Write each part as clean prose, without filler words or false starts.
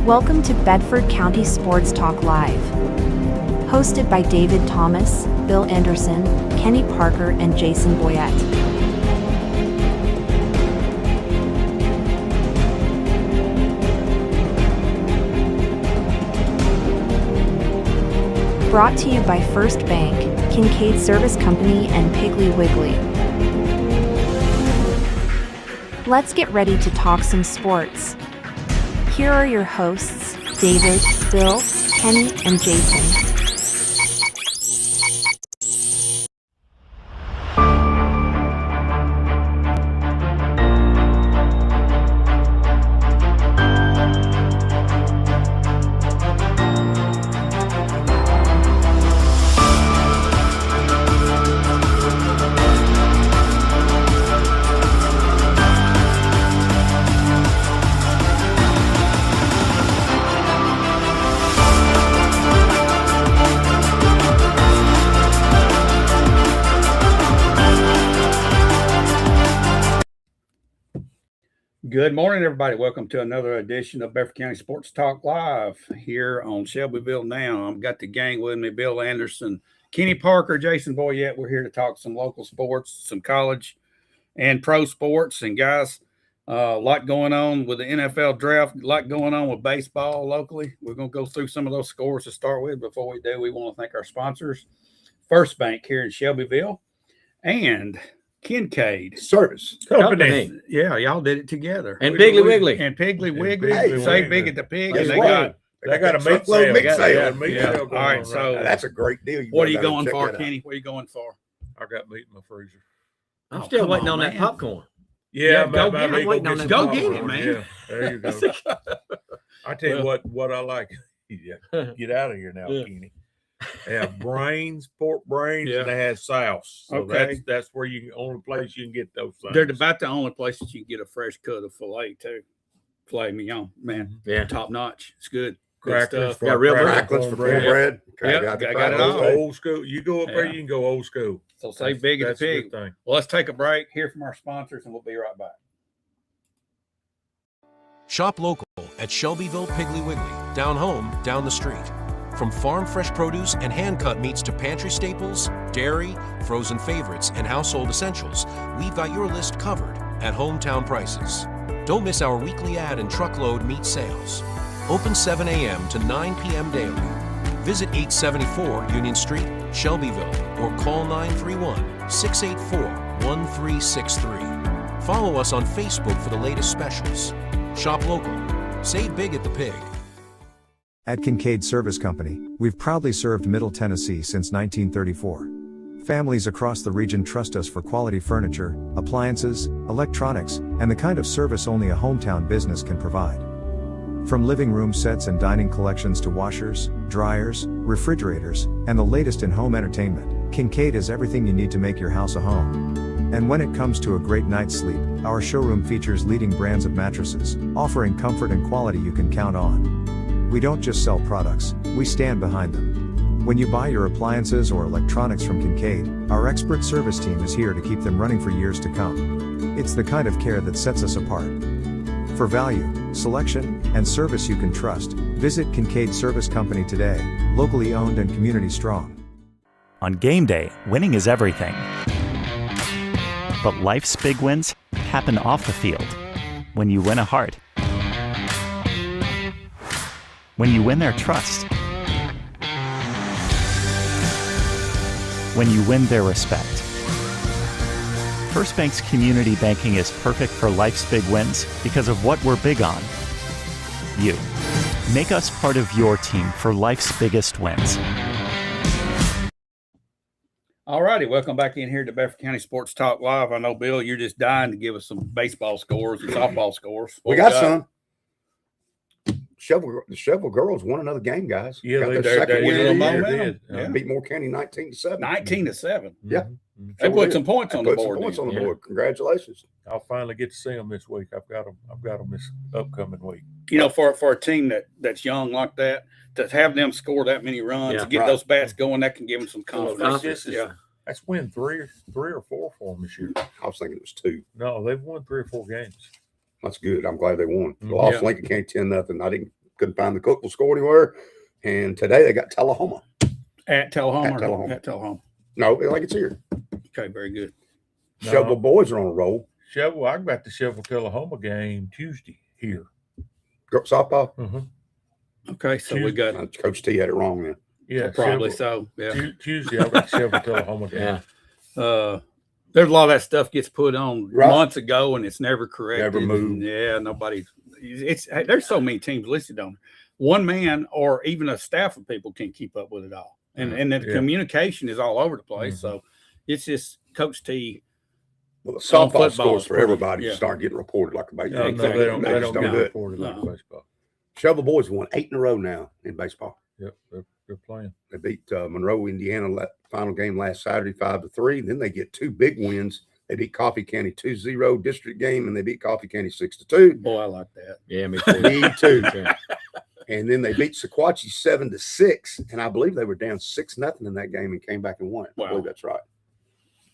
Welcome to Bedford County Sports Talk Live. Hosted by David Thomas, Bill Anderson, Kenny Parker, and Jason Boyette. Brought to you by First Bank, Kincaid Service Company, and Piggly Wiggly. Let's get ready to talk some sports. Here are your hosts, David, Bill, Kenny, and Jason. Good morning, everybody. Welcome to another edition of Bedford County Sports Talk Live here on Shelbyville Now. I've got the gang with me, Bill Anderson, Kenny Parker, Jason Boyette. We're here to talk some local sports, some college and pro sports. And guys, a lot going on with the NFL draft, a lot going on with baseball locally. We're going to go through some of those scores to start with. Before we do, we want to thank our sponsors, First Bank here in Shelbyville and Kincaid Service Company. Yeah, y'all did it together. And Piggly Wiggly. And Piggly Wiggly. Hey, Say big at the pig. That's And right. they got a meat sale. Yeah. All right, so That's a great deal. what are you going for, Kenny? What are you going for? I got meat in my freezer. I'm still come waiting on, on that man. popcorn. Yeah, go get it. I'm waiting on that Go popcorn. get it, man. Yeah, there you go. I tell you what I like. Yeah, get out of here now, Yeah. Kenny. They have brains, pork brains, Yeah. and they have sauce. So Okay. that's where only place you can get those things. They're about the only places you can get a fresh cut of filet, too. Filet mignon, man. Yeah. Top notch. It's good. Good Crackers, stuff. for Yeah, real Cracklins for cornbread. cornbread. Yeah, I got it all. Old school. You go up there, Yeah. you can go old school. So say big at That's the a pig. good thing. Well, let's take a break, hear from our sponsors, and we'll be right back. Shop local at Shelbyville Piggly Wiggly, down home, down the street. From farm fresh produce and hand-cut meats to pantry staples, dairy, frozen favorites, and household essentials, we've got your list covered at hometown prices. Don't miss our weekly ad and truckload meat sales. Open 7 a.m. to 9 p.m. daily. Visit 874 Union Street, Shelbyville, or call 931-684-1363. Follow us on Facebook for the latest specials. Shop local. Save big at the pig. At Kincaid Service Company, we've proudly served Middle Tennessee since 1934. Families across the region trust us for quality furniture, appliances, electronics, and the kind of service only a hometown business can provide. From living room sets and dining collections to washers, dryers, refrigerators, and the latest in home entertainment, Kincaid is everything you need to make your house a home. And when it comes to a great night's sleep, our showroom features leading brands of mattresses, offering comfort and quality you can count on. We don't just sell products, we stand behind them. When you buy your appliances or electronics from Kincaid, our expert service team is here to keep them running for years to come. It's the kind of care that sets us apart. For value, selection, and service you can trust, visit Kincaid Service Company today, locally owned and community strong. On game day, winning is everything. But life's big wins happen off the field. When you win a heart. When you win their trust. When you win their respect. First Bank's community banking is perfect for life's big wins because of what we're big on. You. Make us part of your team for life's biggest wins. All righty, welcome back in here to Bedford County Sports Talk Live. I know, Bill, you're just dying to give us some baseball scores and softball scores. We got some. The Shovel girls won another game, guys. Yeah, got they their second did. win of the Little year. momentum. Yeah. Beat Moore County 19-7. 19-7. Yeah. They put some points on the Put some board. points then. on the board. Congratulations. I'll finally get to see them this week. I've got them this upcoming week. You know, for a team that's young like that, to have them score that many runs, Yeah, to get right. those bats going, that can give them some confidence. Yeah. That's win three or four for them this year. I was thinking it was 2. No, they've won 3 or 4 games. That's good. I'm glad they won. Mhm. Lost Yeah. Lincoln County 10-0. I didn't Couldn't find the Cookville score anywhere. And today they got Tullahoma. At Tullahoma. At Tullahoma. At Tullahoma. No, like it's here. Okay, very good. No. Shelbyville boys are on a roll. Shelbyville, I got the Shelbyville Tullahoma game Tuesday here. Softball. Okay, so we got Coach T had it wrong then. Yeah, probably Shelbyville. so. Yeah. Tuesday, I got the Shelbyville Tullahoma game. Yeah. There's a lot of that stuff gets put on Right. months ago and it's never corrected. Never moved. Yeah, nobody. There's so many teams listed on. One man or even a staff of people can't keep up with it all, and the communication is all over the place. So it's just Coach T. Well, the softball football scores is for pretty- everybody yeah. start getting reported like a baseball. No, Exactly. they don't. They just don't get do it. reported like baseball. Shelbyville boys won 8 in a row now in baseball. Yep, they're playing. They beat Monroe, Indiana, final game last Saturday, 5-3. Then they get 2 big wins. They beat Coffee County 2-0 district game, and they beat Coffee County 6-2. Boy, I like that. Yeah, me too. Me too. And then they beat Sequatchie 7-6, and I believe they were down 6-0 in that game and came back and won it. Wow. I believe that's right.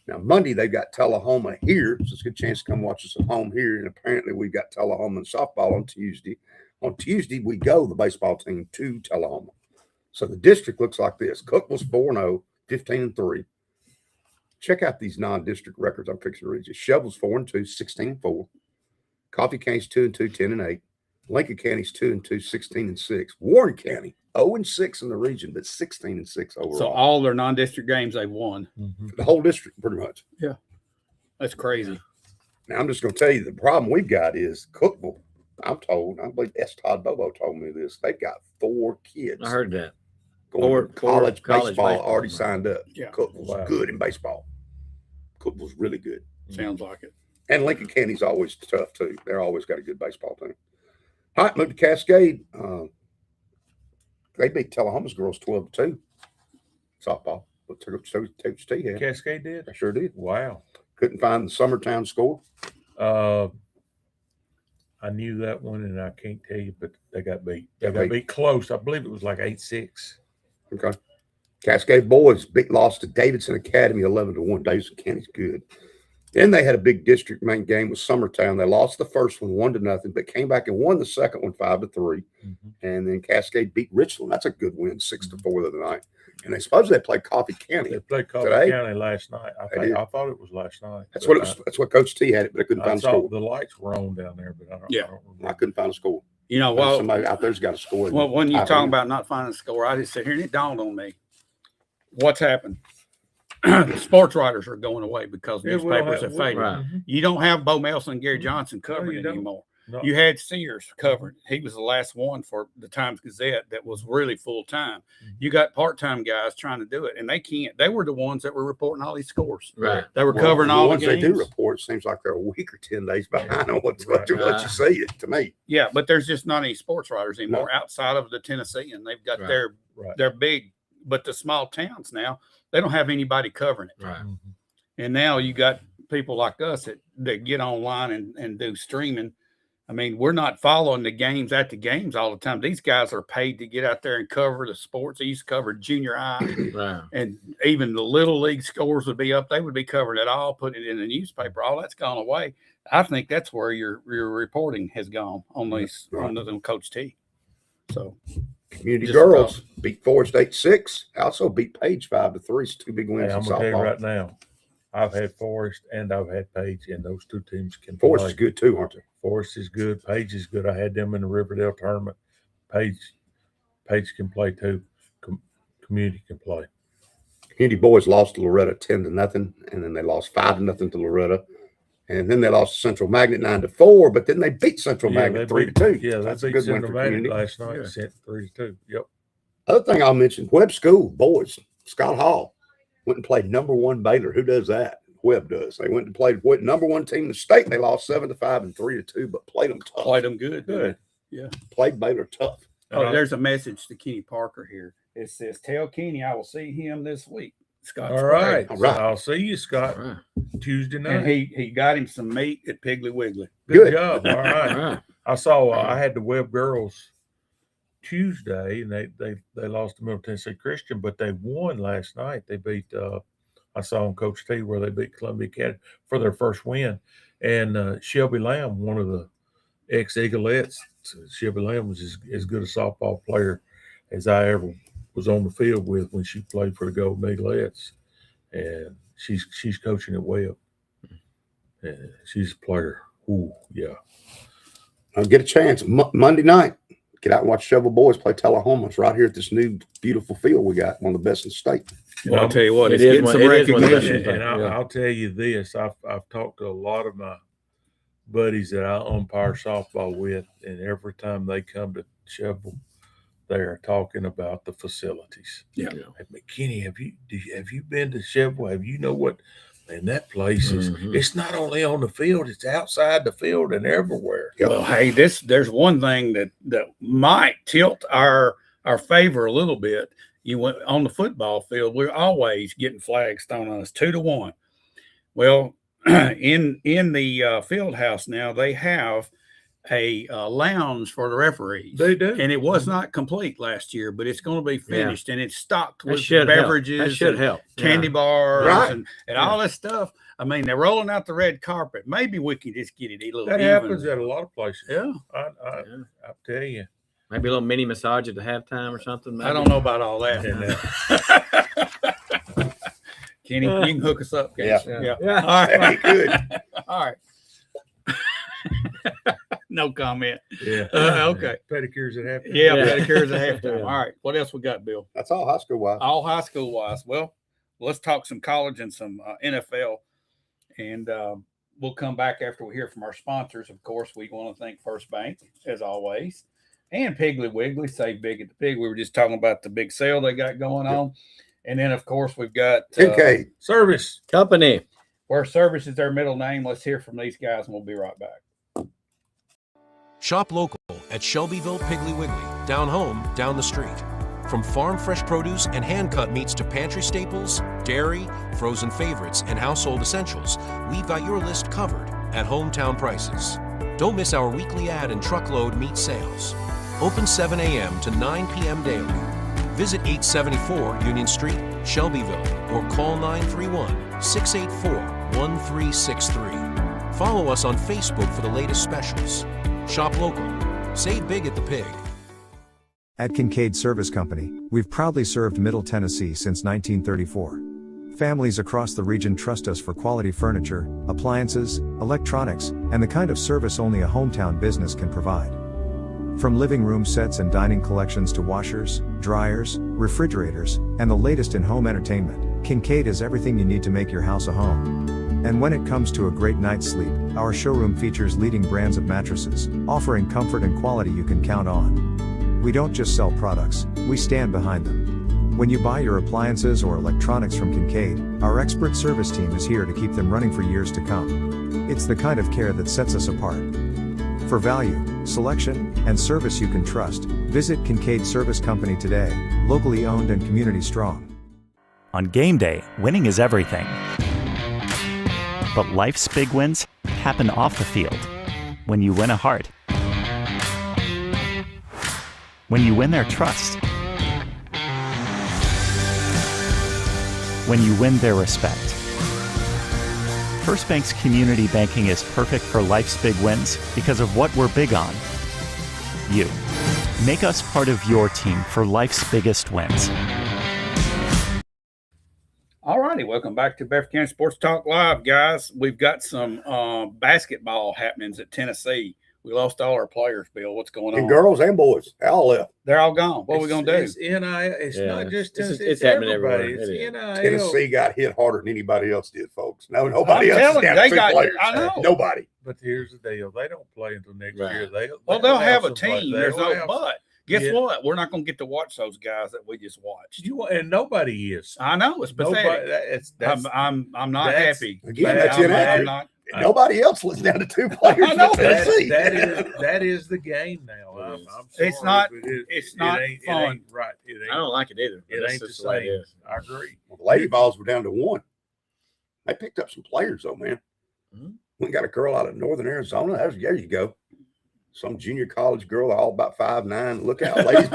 Now Monday they've got Tullahoma here, so it's a good chance to come watch us at home here. And apparently we've got Tullahoma and softball on Tuesday. On Tuesday we go the baseball team to Tullahoma. So the district looks like this: Cookville's 4-0, 15-3. Check out these non-district records I'm fixing to read you. Shelbyville's 4-2, 16-4. Coffee County's 2-2, 10-8. Lincoln County's 2-2, 16-6. Warren County 0-6 in the region, but 16-6 overall. So all their non-district games they've won. The whole district, pretty much. That's crazy. Now I'm just going to tell you the problem we've got is Cookville. I'm told, I believe S. Todd Bobo told me this. They've got 4 kids I heard that. going to college baseball already baseball. signed up. Yeah. Cookville's Wow. good in baseball. Cookville's really good. Sounds like it. And Lincoln County's always tough too. They're always got a good baseball team. All right, move to Cascade. They beat Tullahoma's girls 12-2. Softball. But Coach T had. Cascade did? I sure did. Wow. Couldn't find the Summertown score. I knew that one, and I can't tell you, but they got beat. They Got got beat. beat close. I believe it was like 8-6. Okay. Cascade boys lost to Davidson Academy 11-1. Davidson County's good. Then they had a big district main game with Summertown. They lost the first one 1-0, but came back and won the second one 5-3. And then Cascade beat Richland. That's a good win, 6-4 the other night. And they supposedly played Coffee County. They played Coffee Today? County last night. They did. I thought it was last night. That's but what it was. That's what Coach T had it, but I couldn't I find a saw score. the lights were on down there, but I don't Yeah. remember. I couldn't find a score. You know, Well, well, somebody out there's got a score. well, when you're I talking think- about not finding a score, I just sit here and it dawned on me. What's happened? The sports writers are going away because Yeah, newspapers have faded. Right. You don't have Bo Melson and Gary Johnson covering you it don't. anymore. No. You had Sears covered. He was the last one for the Times Gazette that was really full time. You got part-time guys trying to do it, and they can't. They were the ones that were reporting all these scores. Right. They were Well, covering the all the ones they games. do report. It seems like they're a week or 10 days behind on what Right. you see it to me. Yeah, but there's just not any sports writers anymore outside of the Tennessean. They've got Right. Right. their big, but the small towns now, they don't have anybody covering it. Right. And now you got people like us that get online and do streaming. I mean, we're not following the games at the games all the time. These guys are paid to get out there and cover the sports. They used to cover junior high, Right. and even the little league scores would be up. They would be covering it all, putting it in the newspaper. All that's gone away. I think that's where your reporting has gone on these on them Coach T. So Community Just girls beat Forest 8-6. Also beat Page 5-3. It's 2 big Hey, wins I'm in gonna tell you softball. right now, I've had Forest and I've had Page, and those two teams can Forest play. is good too, aren't they? Forest is good. Page is good. I had them in the Riverdale tournament. Page can play too. Community can play. Community boys lost to Loretta 10-0, and then they lost 5-0 to Loretta, and then they lost to Central Magnet 9-4. But then they beat Central Magnet 3-2. Yeah, That's they a beat good win Central for Magnet Community. last night. Yeah. Sent 3-2. Yep. Other thing I'll mention: Webb School boys. Scott Hall went and played #1 Baylor. Who does that? Webb does. They went and played #1 team in the state. They lost 7-5 and 3-2, but played them tough. played them good. Good. Played Baylor tough. Oh, there's a message to Kenny Parker here. It says, "Tell Kenny I will see him this week." Scott. All right. All right. I'll see you, Scott, Right. Tuesday night. And he got him some meat at Piggly Wiggly. Good. job. All right. Right. I saw. I had the Webb girls Tuesday, and they lost to Middle Tennessee Christian, but they won last night. They beat. I saw on Coach T where they beat Columbia Academy for their first win, and Shelby Lamb, one of the ex-Eaglettes, Shelby Lamb was as good a softball player as I ever was on the field with when she played for the Golden Eaglettes, and she's coaching at Webb, and she's a player. Ooh, yeah. I'll get a chance Monday night. Get out and watch Shovel Boys play Tullahoma's right here at this new beautiful field we got, one of the best in the state. Well, I'll tell you what, it's It is getting one- some it is one of the best. recognition. And Yeah. I'll tell you this: I've talked to a lot of my buddies that I umpire softball with, and every time they come to Shovel, they are talking about the facilities. Yeah. Hey, McKinney, have you been to Shovel? Have you know what? Man, that place is. Mhm. It's not only on the field; it's outside the field and everywhere. Well, hey, there's one thing that might tilt our favor a little bit. You went on the football field, we're always getting flags thrown on us 2-1. Well, in the field house now, they have a lounge for the referees. They do, And it was not complete last year, but it's going to be finished, and it's stocked That with should help. beverages, That should and help. candy bars, Right. and all this stuff. I mean, they're rolling out the red carpet. Maybe we can just get it a little that even. happens at a lot of places. Yeah. I tell you. Maybe a little mini massage at the halftime or something. I don't know about all that. And, Kenny, you can hook us up. Yeah. Casey. Yeah. All right. Good. All right. No comment. Yeah. Okay. Pedicures at halftime. Yeah, Yeah. pedicures at halftime. Yeah. All right. What else we got, Bill? That's all high school wise. All high school wise. Well, let's talk some college and some NFL. And we'll come back after we hear from our sponsors. Of course, we want to thank First Bank, as always, and Piggly Wiggly, Save Big at the Pig. We were just talking about the big sale they got going on. And then, of course, we've got 10K. Service. Company. where Service is their middle name. Let's hear from these guys, and we'll be right back. Shop local at Shelbyville Piggly Wiggly, down home, down the street. From farm fresh produce and hand-cut meats to pantry staples, dairy, frozen favorites, and household essentials, we've got your list covered at hometown prices. Don't miss our weekly ad and truckload meat sales. Open 7 a.m. to 9 p.m. daily. Visit 874 Union Street, Shelbyville, or call 931-684-1363. Follow us on Facebook for the latest specials. Shop local. Save big at the Pig. At Kincaid Service Company, we've proudly served Middle Tennessee since 1934. Families across the region trust us for quality furniture, appliances, electronics, and the kind of service only a hometown business can provide. From living room sets and dining collections to washers, dryers, refrigerators, and the latest in home entertainment, Kincaid has everything you need to make your house a home. And when it comes to a great night's sleep, our showroom features leading brands of mattresses, offering comfort and quality you can count on. We don't just sell products, we stand behind them. When you buy your appliances or electronics from Kincaid, our expert service team is here to keep them running for years to come. It's the kind of care that sets us apart. For value, selection, and service you can trust, visit Kincaid Service Company today, locally owned and community strong. On game day, winning is everything. But life's big wins happen off the field. When you win a heart. When you win their trust. When you win their respect. First Bank's community banking is perfect for life's big wins because of what we're big on. You. Make us part of your team for life's biggest wins. All righty, welcome back to Bedford County Sports Talk Live, guys. We've got some basketball happenings at Tennessee. We lost all our players, Bill. What's going on? And girls and boys, they all left. They're all gone. What are we going to do? It's NIL. It's Yeah, not just it's- Tennessee. it's happening everybody. everywhere. It's It is. NIL. Tennessee got hit harder than anybody else did, folks. No, nobody I'm else telling you, down they two got- players. I know. Nobody. But here's the deal: they don't play until next Right. year. Well, they'll have a somebody- team. they'll There's no have- but. Guess Yeah. what? We're not going to get to watch those guys that we just watched. And nobody is. I know it's pathetic. Nobody. That's I'm not that's- happy. Again, that's I'm inaccurate. not. Nobody else was down to two players. I know. for Tennessee. that is the game now. I'm sorry, It's not- but it's it not ain't- fun. It ain't right. It ain't. I don't like it either. It That's ain't the just way it same. is. I agree. Well, the Lady Vols were down to one. They picked up some players, though, man. Mhm. We got a girl out of Northern Arizona. There you go. Some junior college girl, all about 5'9". Look out, ladies.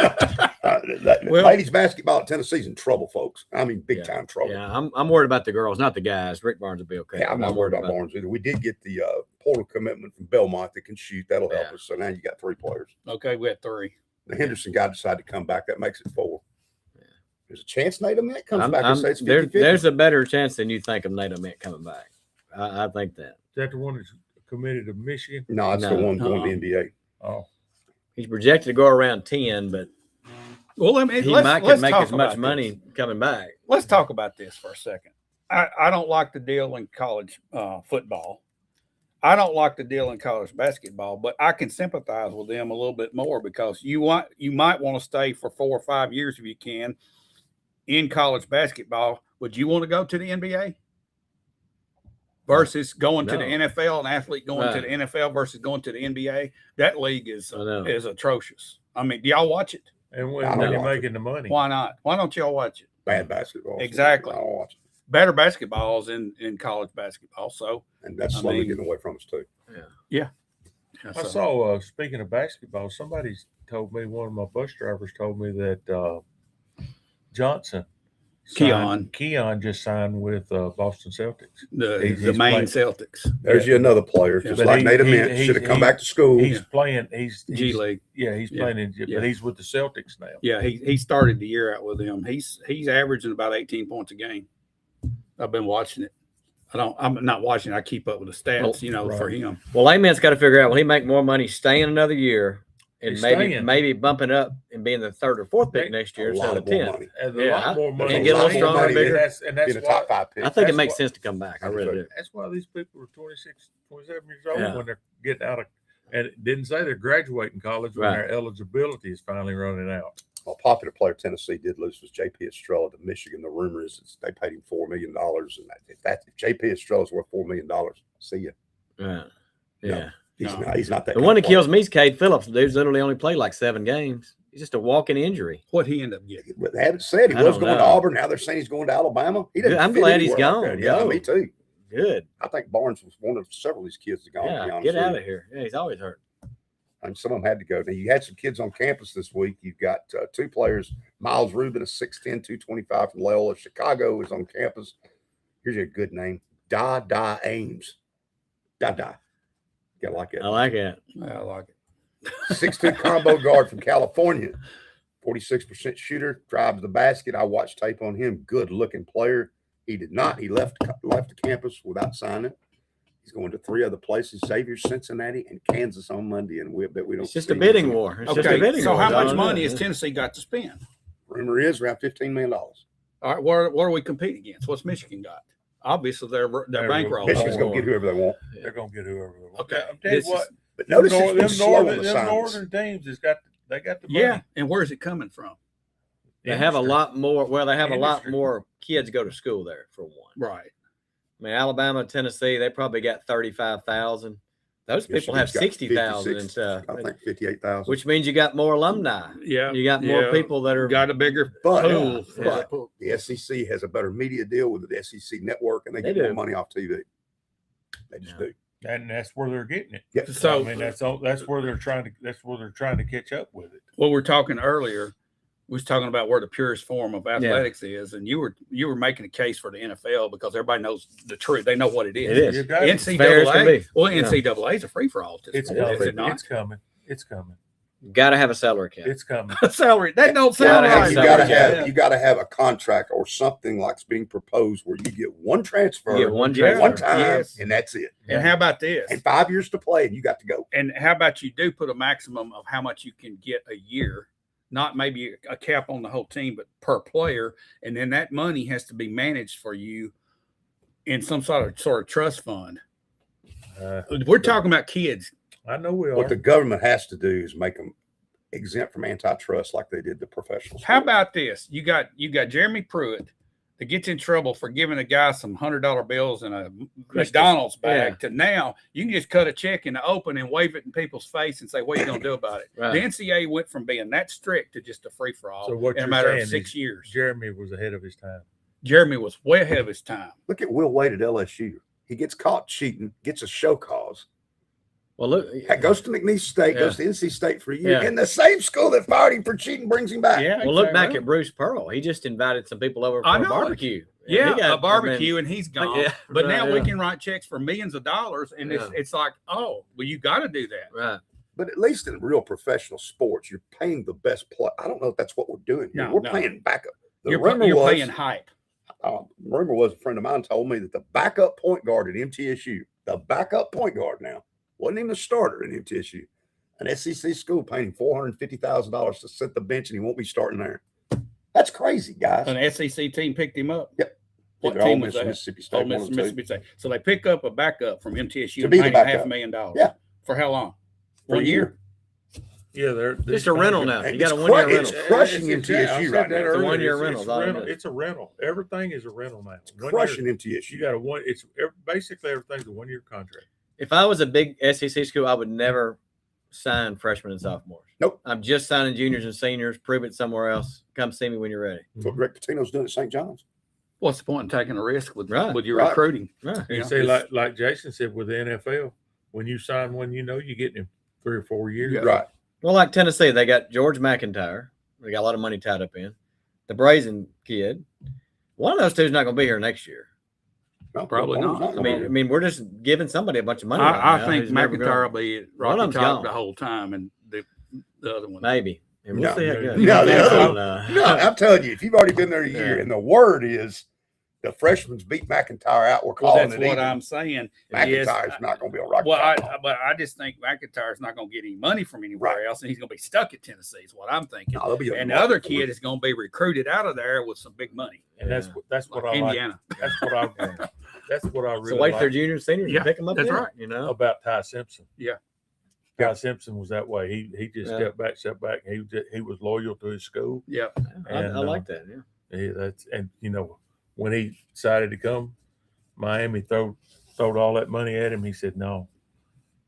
Well- ladies basketball at Tennessee's in trouble, folks. I mean, big time trouble. Yeah, I'm worried about the girls, not the guys. Rick Barnes will be okay. Yeah, I'm not worried about Barnes either. We did get the portal commitment from Belmont that can shoot. That'll help Yeah. us. So now you got 3 players. Okay, we had 3. The Henderson guy decided to come back. That makes it 4. There's a chance Nate Ament comes back and say it's 50-50. There's a better chance than you think of Nate Ament coming back. I think that. Is that the one that's committed to Michigan? No, it's the No. one going to the NBA. Oh, He's projected to go around 10, but Well, let me, he let's, might let's can make talk as much about money this. coming back. Let's talk about this for a second. I don't like the deal in college football. I don't like the deal in college basketball, but I can sympathize with them a little bit more because you might want to stay for 4 or 5 years if you can in college basketball. Would you want to go to the NBA versus going to the No. NFL? An athlete going to Right. the NFL versus going to the NBA? That league is I know. atrocious. I mean, do y'all watch it? and I when don't you're watch making the money, Why not? Why don't y'all watch it? Bad basketball. Exactly. I don't watch it. Better basketballs in college basketball. So And that's I slowly mean- getting away from us too. I saw. Speaking of basketball, somebody told me, one of my bus drivers told me that Johnson, Keon just signed with Boston Celtics. the He's Maine playing- Celtics, There's you another player, just But like he- Nate he- Ament. he- Should have come he- back to school. He's playing. He's G League. Yeah, he's Yeah. playing, Yeah. but he's with the Celtics now. Yeah, he started the year out with them. He's averaging about 18 points a game. I've been watching it. I'm not watching it. I keep up with the stats, for right. him. Well, Ament's got to figure out, will he make more money staying another year and He's maybe staying. maybe bumping up and being the 3rd or 4th pick next year A instead lot of more 10? money. And a Yeah, lot more money. and get a little lot more stronger, money, bigger. And that's Being a why, top 5 pick. I think it That's makes what- sense to come back. I really do. that's why these people are 26, 27 years old Yeah. when they're getting out of, and it didn't say they're graduating college when Right. their eligibility is finally running out. A popular player Tennessee did lose was J.P. Estrella to Michigan. The rumor is they paid him $4 million. And if J.P. Estrella's worth $4 million, see ya. Right. No. Yeah. He's not that. The one that kills me is Cade Phillips. The dude's literally only played like 7 games. He's just a walking injury. What he ended up getting? But they haven't said he I was don't going to know. Auburn. Now they're saying he's going to Alabama. He doesn't. Yeah, I'm fit glad he's anywhere like gone. that. Yeah, Go. me too. Good. I think Barnes was one of several of these kids that gone. to be Yeah. honest Get with out you. of here. Yeah, he's always hurt. And some of them had to go. Now, you had some kids on campus this week. You've got 2 players. Miles Rubin, a 6'10", 225 from Loyola. Chicago is on campus. Here's a good name. Da Ames. Da. You like it. I like it. I like it. 6'2" combo guard from California. 46% shooter. Drives the basket. I watched tape on him. Good looking player. He did not. He left the campus without signing. He's going to 3 other places: Xavier, Cincinnati, and Kansas on Monday. And we bet we don't. It's just see a bidding him. war. It's just a Okay, bidding so war. how I much don't know. money has Tennessee got to spend? Rumor is around $15 million. All right, what are we competing against? What's Michigan got? Obviously, their bankroll. Michigan's going to get whoever they want. They're gonna get whoever they want. Okay. I'm telling This you what, is- But notice them, it's been slow on the them signings. northern teams has got they got the money. Yeah, and where's it coming from? They have a Industry. lot more. Well, they have a lot Industry. more kids go to school there, for one. Right. I mean, Alabama, Tennessee, they probably got 35,000. Those people have Michigan's got 60,000 and 56, stuff, I think 58,000. which means you got more alumni. Yeah. You got more yeah. people that are. Got a bigger But, pool. yeah. but the SEC has a better media deal with the SEC network, and they They get more do. money off TV. They just Yeah. do. and that's where they're getting it. Yeah. So I mean, that's where they're trying to catch up with it. what we're talking earlier, we was talking about where the purest form of athletics is, and you were making a case for the NFL because everybody knows the truth. They know what it is. It is. You got it. fair as can NCAA. be. Well, Yeah. NCAA is a free for all. It's is coming. it not? It's coming. It's coming. Got to have a salary cap. It's coming. Salary. That don't Gotta sound have right. You salary gotta cap. have you gotta have a contract or something like's being proposed where you get one transfer, You get one transfer. one time, Yes. and that's it. And how about this? And 5 years to play, and you got to go. And how about you do put a maximum of how much you can get a year, not maybe a cap on the whole team, but per player, and then that money has to be managed for you in some sort of trust fund. We're talking about kids. I know we are. What the government has to do is make them exempt from antitrust like they did the professionals. How about this? You got Jeremy Pruitt that gets in trouble for giving a guy some $100 bills in a McDonald's bag to now you can just cut a check in the open and wave it in people's face and say, what are you going to do about it? Right. The NCAA went from being that strict to just a free for all So what in a you're matter saying of 6 is years. Jeremy was ahead of his time. Jeremy was way ahead of his time. Look at Will Wade at LSU. He gets caught cheating, gets a show cause, Well, look, That goes to McNeese State, Yeah. goes to NC State for a year, Yeah. and the same school that fired him for cheating brings him back. Yeah. well, look back exactly. at Bruce Pearl. He just invited some people over for I a know. barbecue. And Yeah, he got, a barbecue, and he's gone. Yeah, but right, now we yeah. can write checks for millions of dollars, and Yeah. it's like, oh, well, you got to do that. Right. But at least in real professional sports, you're paying the best player. I don't know if that's what we're doing here. No, We're no. paying backup. The You're rumor paying hype. rumor was a friend of mine told me that the backup point guard at MTSU, the backup point guard now, wasn't even a starter in MTSU. An SEC school paying $450,000 to sit the bench, and he won't be starting there. That's crazy, guys. An SEC team picked him up. Yep. What Either team Ole was Miss or that? Mississippi State, Ole one Miss, of the two. Mississippi State. So they pick up a backup from MTSU To and be the pay him backup. $500,000. Yeah. For how long? For a 1 year. Yeah, they're Just a rental now. And You got a it's 1 year it's rental. crushing Yeah, I MTSU said right that now. earlier. 1 year It's rental. a rental. It's a rental. Everything is a rental now. 1 Crushing year. MTSU. You got a one. Basically everything's a 1 year contract. If I was a big SEC school, I would never sign freshmen and sophomores. Nope. I'm just signing juniors and seniors. Prove it somewhere else. Come see me when you're ready. That's what Rick Pitino's doing at St. John's. What's the point in taking a risk with Right. your Right. recruiting? Right. And Yeah, see, it's- like Jason said with the NFL, when you sign one, you know you're getting him 3 or 4 years. Yeah. Right. Well, like Tennessee, they got George McIntyre. They got a lot of money tied up in. The Brazen kid. One of those two is not going to be here next year. No, Probably Oklahoma's not. gonna I be mean, we're just giving somebody a bunch of money. right I now think who's never McIntyre will gonna- be at One of Rocky them's Top gone. the whole time, and the other one. Maybe. And we'll No. see how it goes. No, the other one- No. No, I'm telling you, if you've already been there a year, Yeah. and the word is the freshman's beat McIntyre out, we're Well, calling that's it what even. I'm saying. McIntyre's Yes, not going to be on Rocky Well, Top. but I just think McIntyre's not going to get any money from anywhere Right. else, and he's going to be stuck at Tennessee. Is what I'm thinking. No, there'll be a And the market other for kid it. is going to be recruited out of there with some big money, And that's what I like. Indiana. That's what I. That's what I really So wait like for junior and seniors Yeah, and pick them up. that's then, right. You know. about Ty Simpson. Yeah. Ty Simpson was that way. He just Yeah. stepped back. He was loyal to his school. Yeah, I And, like that. Yeah. And when he decided to come, Miami throwed all that money at him. He said, "No,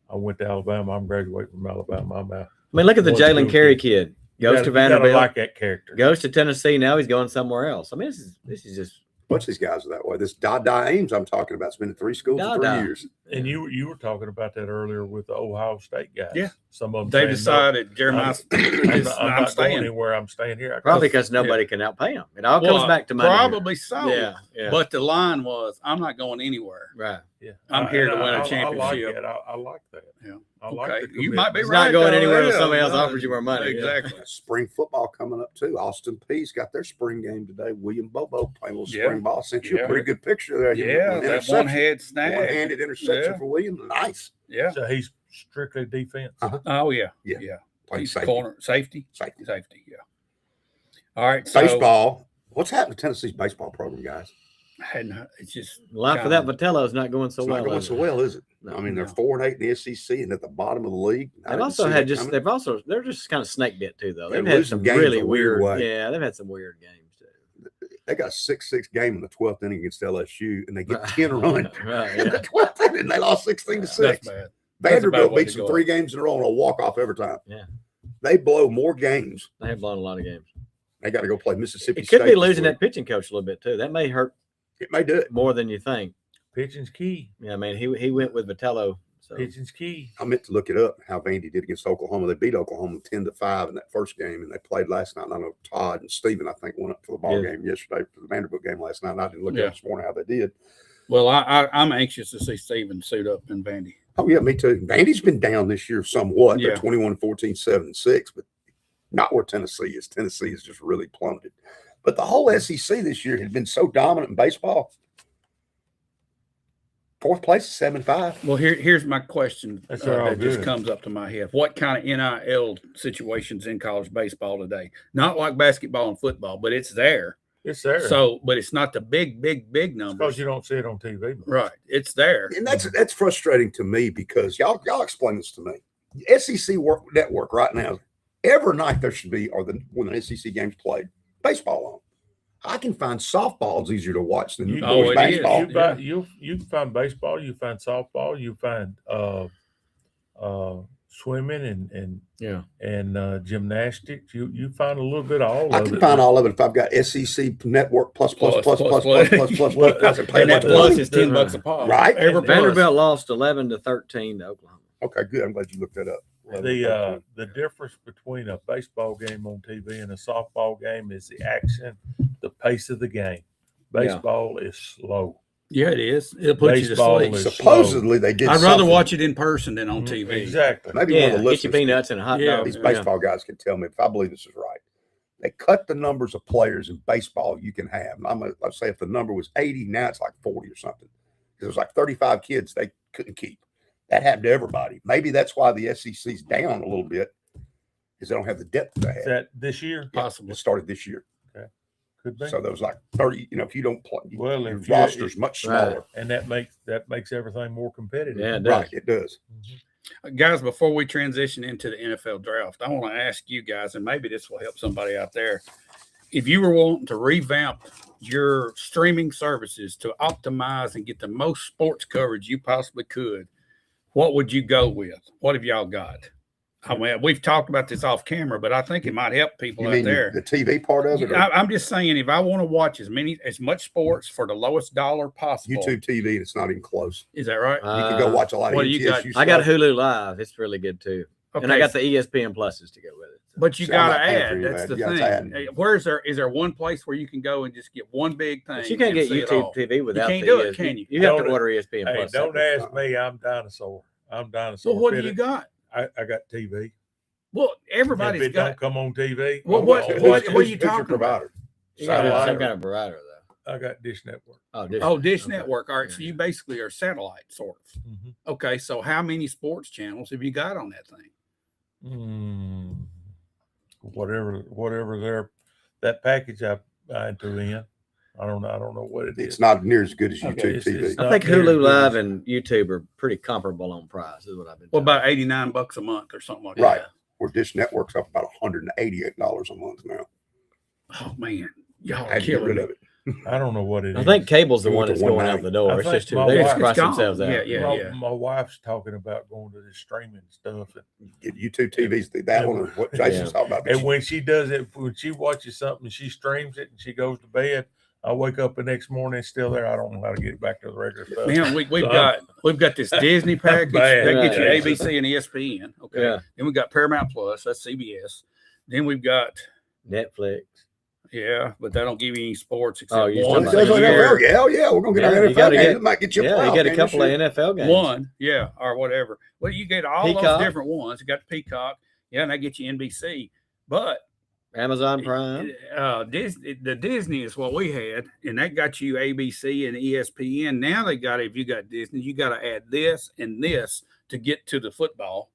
I went to Alabama. I'm graduating from Alabama. I'm out." I mean, look at the One Jalen school Carey kid. kid. Goes to You gotta Vanderbilt. like that character. Goes to Tennessee. Now he's going somewhere else. I mean, this is just Bunch of these guys are that way. This Dada Ames I'm talking about has been in 3 schools in 3 Dada. years. And you were talking about that earlier with the Ohio State guys. Yeah. Some of them they saying, decided Jeremiah. I'm I'm not going staying. anywhere. I'm staying here. probably because nobody can outpay him. It all comes back to money. Probably so. Yeah. Yeah. But the line was, "I'm not going anywhere." right. Yeah, I'm here to and win a I like championship. that. I like that. Yeah. I like Okay, the you might be It's right. not going though. anywhere until Yeah, somebody else no, offers you more money. Yeah. Exactly. Spring football coming up too. Austin Peay's got their spring game today. William Bobo playing a little Yeah. spring ball. Sent you Yeah. a pretty good picture there. Yeah, that Interception. one-head snag. One-handed interception Yeah. for William. Nice. Yeah. So he's strictly defense. Oh yeah. Yeah. Yeah. Playing He's safety. corner safety. Safety. Safety. Yeah. All right. So Baseball. What's happened to Tennessee's baseball program, guys? it's just Life for that Vitello is not going so It's well. not going is so it? well, is it? No, I mean, they're no. 4-8 in the SEC and at the bottom of the league. I They've didn't also see had that coming. they're just kind of snake bit too, though. They're They've had losing some games really a weird weird. way. Yeah, they've had some weird games too. They got a 6-6 game in the 12th inning against LSU, and they get Right. 10 runs Right, in yeah. the 12th inning. They lost 16-6. that's bad. That's a bad Vanderbilt way beats to them go 3 out. games in a row on a walk-off every time. Yeah. They blow more games. They have blown a lot of games. They got to go play Mississippi It State. could be this losing week. that pitching coach a little bit too. That may hurt It may do it. more than you think. Pitching's key. Yeah, I mean, he went with Vitello. So Pitching's key. I meant to look it up, how Vandy did against Oklahoma. They beat Oklahoma 10-5 in that first game, and they played last night. And I know Todd and Steven, I think, went up to the ball Yeah. game yesterday for the Vanderbilt game last night. And I didn't look Yeah. at it this morning how they did. Well, I'm anxious to see Steven suit up in Vandy. Oh, yeah, me too. Vandy's been down this year somewhat. They're Yeah. 21-14, 7-6, but not where Tennessee is. Tennessee is just really plummeted. But the whole SEC this year has been so dominant in baseball. 4th place is 7-5. Well, here's my question That's all that just good. comes up to my head. What kind of NIL situations in college baseball today? Not like basketball and football, but it's there. It's there. So, but it's not the big because numbers. you don't see it on TV. much. Right. It's there. And that's frustrating to me because y'all explain this to me. SEC network right now, every night there should be, or when the SEC games played, baseball on. I can find softball is easier to watch than Oh, it baseball. is. You can find baseball. You find softball. You find swimming and gymnastics. You find a little bit of all I of can it. find all of it if I've got SEC network plus. And that plus is $10 a pop. Right. Every plus. Vanderbilt lost 11-13 to Oklahoma. Okay, good. I'm glad you looked that up. The difference between a baseball game on TV and a softball game is the action, the pace of the game. Baseball is slow. Yeah, it is. It'll put Baseball you to sleep. is Supposedly they did. I'd rather watch it in person than on TV. Exactly. Maybe Yeah, one of the get listeners your peanuts and a hot Yeah. dog. These baseball guys can tell me if I believe this is right. They cut the numbers of players in baseball you can have. Let's say if the number was 80, now it's like 40 or something. Because it was like 35 kids they couldn't keep. That happened to everybody. Maybe that's why the SEC's down a little bit, because they don't have the depth they Is had. that this year? Possibly. It started this year. Could be. So there was like 30, if you don't play, Well, your if you- roster's much Right. smaller. And that makes everything more competitive. Yeah, it does. Right, it does. Guys, before we transition into the NFL draft, I want to ask you guys, and maybe this will help somebody out there. If you were wanting to revamp your streaming services to optimize and get the most sports coverage you possibly could, what would you go with? What have y'all got? I mean, we've talked about this off camera, but I think it might help people You out mean there. the TV part of it? Or I'm just saying, if I want to watch as much sports for the lowest dollar possible, YouTube TV, and it's not even close. is that right? You can go watch a lot of what do you got? MTSU I got stuff. Hulu Live. It's really good too. And I got the ESPN Pluses to go with it. But you See, I'm got to not paying for add. any of That's that. the You gotta add. thing. Is there one place where you can go and just get one big thing? But you can't and get see it YouTube all? TV without can't the do it, ESPN. can you? You have to Don't- order ESPN Hey, Plus. don't separate. ask me. I'm dinosaur. I'm Well, what do fitted. you got? I got TV. Well, If everybody's it got. don't come on TV, Well, I'm what- gonna what- watch what it. are you Who's your talking about? provider? You got Satellite some or- kind of provider though. I got Dish Network. Dish Okay. Network. All right, so Yeah. you basically are satellite sort of. Mhm. Okay, so how many sports channels have you got on that thing? Whatever that package I threw in. I don't know what it is. It's not near as good as YouTube Okay, TV. it's I not think near as Hulu good Live as- and YouTube are pretty comparable on price. Is what I've been. Well, told. about $89 a month or something like Right. that. Where Dish Network's up about $188 a month now. Oh man, y'all I are had to get killing rid me. of it. I don't know what it is. I think cable's the We one went to that's going out 190. the door. I It's think just too. my They wife- just price It's gone. themselves out. Yeah. My wife's talking about going to the streaming stuff, Get YouTube TVs, that one is what Jason's talking about. But and when she does it, when she watches something, she streams it, and she goes to bed. I wake up the next morning, it's still there. I don't know how to get it back to the regular stuff. Man, we've So got this Disney package bad. that gets you Right. ABC and ESPN. Okay, Yeah. then we got Paramount Plus, that's CBS. Then we've got Netflix. but they don't give you any sports except Oh, you're one. Well, talking it about does the NFL. Yeah, hell yeah, we're gonna get Yeah, our you NFL gotta game. get- It might get you a Yeah, you playoff got a game couple this of year. NFL games. One, or whatever. Well, you get all Peacock. those different ones. You got the Peacock, and they get you NBC. But Amazon Prime. The Disney is what we had, and that got you ABC and ESPN. Now they got, if you got Disney, you got to add this and this to get to the football